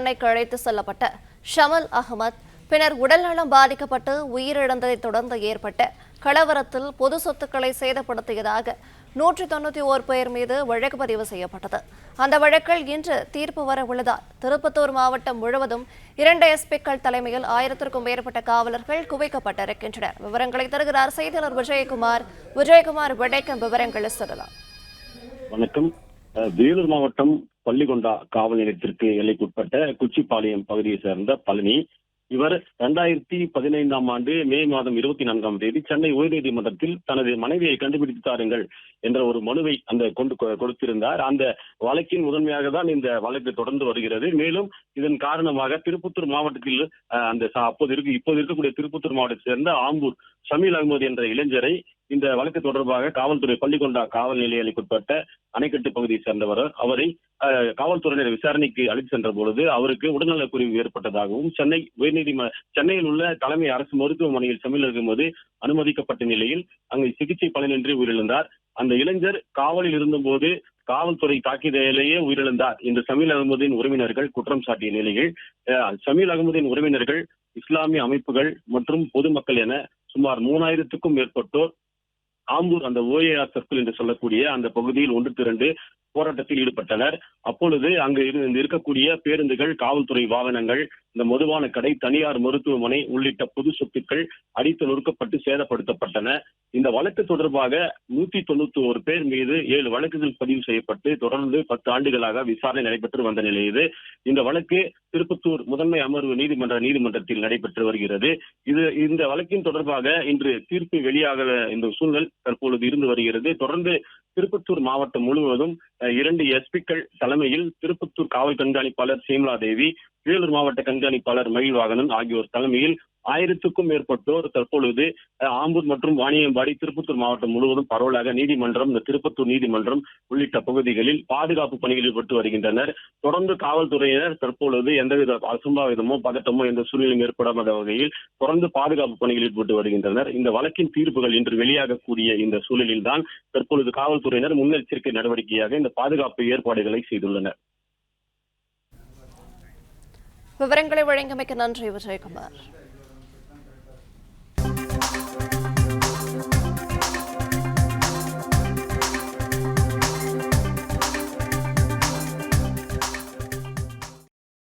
சென்னைக்கு அழைத்து செல்லப்பட்ட ஷமல் அகமது பின்னர் உடல்நலம் பாதிக்கப்பட்டு உயிரிழந்ததை தொடர்ந்து ஏற்பட்ட கலவரத்தில் பொது சொத்துக்களை சேதப்படுத்தியதாக 191 பேர் மீது வழக்கு பதிவு செய்யப்பட்டது. அந்த வழக்கில் இன்று தீர்ப்பு வர உள்ளதால் திருப்பத்தூர் மாவட்டம் முழுவதும் 2 எஸ்பிக்கள் தலைமையில் 1000க்கும் மேற்பட்ட காவலர்கள் குவிக்கப்பட்டிருக்கின்றனர். விவரங்களை தருகிறார் செய்தியாளர் விஜயகுமார். வணக்கம், விவரங்களை சொல்லலாம். வணக்கம். வேலூர் மாவட்டம் பள்ளிகொண்டா காவல் நிலையத்திற்கு எல்லைக்குட்பட்ட குச்சிப்பாளையம் பகுதியை சேர்ந்த பழனி இவர் 2015ஆம் ஆண்டு மே மாதம் 24ஆம் தேதி சென்னை உயர்நீதிமன்றத்தில் தனது மனைவியை கண்டுபிடித்து தாருங்கள் என்ற ஒரு மனுவை கொடுத்திருந்தார். அந்த வழக்கின் முதன்மையாக தான் இந்த வழக்கு தொடர்ந்து வருகிறது. மேலும் இதன் காரணமாக திருப்பத்தூர் மாவட்டத்தில் இப்போது இருக்கக்கூடிய திருப்பத்தூர் மாவட்டத்தை சேர்ந்த ஆம்பூர் ஷமீல் அகமது என்ற இளைஞரை இந்த வழக்கு தொடர்பாக காவல்துறை பள்ளிகொண்டா காவல் நிலையத்திற்குட்பட்ட அணைக்கட்டு பகுதியை சேர்ந்தவர். அவரை காவல்துறையினர் விசாரணைக்கு அழைத்து சென்ற பொழுது அவருக்கு உடல்நலக்குறைவு ஏற்பட்டதாகவும் சென்னையில் உள்ள தலைமை அரசு மருத்துவமனையில் ஷமீல் அகமது அனுமதிக்கப்பட்ட நிலையில் அங்கு சிகிச்சை பலனின்றி உயிரிழந்தார். அந்த இளைஞர் காவலில் இருந்தபோது காவல்துறை தாக்கியதிலேயே உயிரிழந்தார் என்று ஷமீல் அகமதின் உறவினர்கள் குற்றம் சாட்டிய நிலையில் ஷமீல் அகமதின் உறவினர்கள், இஸ்லாமிய அமைப்புகள் மற்றும் பொதுமக்கள் என சுமார் 3000க்கும் மேற்பட்டோர் ஆம்பூர் அந்த OAR சர்க்கிள் என்று சொல்லக்கூடிய அந்த பகுதியில் ஒன்று திரண்டு போராட்டத்தில் ஈடுபட்டனர். அப்பொழுது அங்கு இருக்கக்கூடிய பேருந்துகள், காவல்துறை வாகனங்கள், இந்த மதுபான கடை, தனியார் மருத்துவமனை உள்ளிட்ட பொது சொத்துக்கள் அடித்து நொறுக்கப்பட்டு சேதப்படுத்தப்பட்டன. இந்த வழக்கு தொடர்பாக 191 பேர் மீது 7 வழக்குகள் பதிவு செய்யப்பட்டு தொடர்ந்து 10 ஆண்டுகளாக விசாரணை நடைபெற்று வந்த நிலையில் இந்த வழக்கு திருப்பத்தூர் முதன்மை அமர்வு நீதிமன்றத்தில் நடைபெற்று வருகிறது. இந்த வழக்கின் தொடர்பாக இன்று தீர்ப்பு வெளியாக இந்த சூழல் தற்பொழுது இருந்து வருகிறது. தொடர்ந்து திருப்பத்தூர் மாவட்டம் முழுவதும் 2 எஸ்பிக்கள் தலைமையில் திருப்பத்தூர் காவல் கண்காணிப்பாளர் சீமலா தேவி, வேலூர் மாவட்ட கண்காணிப்பாளர் மயில்வாகனன் ஆகியோர் தலைமையில் 1000க்கும் மேற்பட்டோர் தற்பொழுது ஆம்பூர் மற்றும் வாணியம்பாடி, திருப்பத்தூர் மாவட்டம் முழுவதும் பரவலாக இந்த திருப்பத்தூர் நீதிமன்றம் உள்ளிட்ட பகுதிகளில் பாதுகாப்பு பணிகளில் ஈடுபட்டு வருகின்றனர். தொடர்ந்து காவல்துறையினர் தற்பொழுது எந்தவித அசம்பாவிதமோ பதட்டமோ எந்த சூழ்நிலையும் ஏற்படாத வகையில் தொடர்ந்து பாதுகாப்பு பணிகளில் ஈடுபட்டு வருகின்றனர். இந்த வழக்கின் தீர்ப்புகள் இன்று வெளியாகக்கூடிய இந்த சூழலில் தான் தற்பொழுது காவல்துறையினர் முன்னெச்சரிக்கை நடவடிக்கையாக இந்த பாதுகாப்பு ஏற்பாடுகளை செய்துள்ளனர். விவரங்களை வழங்கியமைக்கு நன்றி விஜயகுமார்.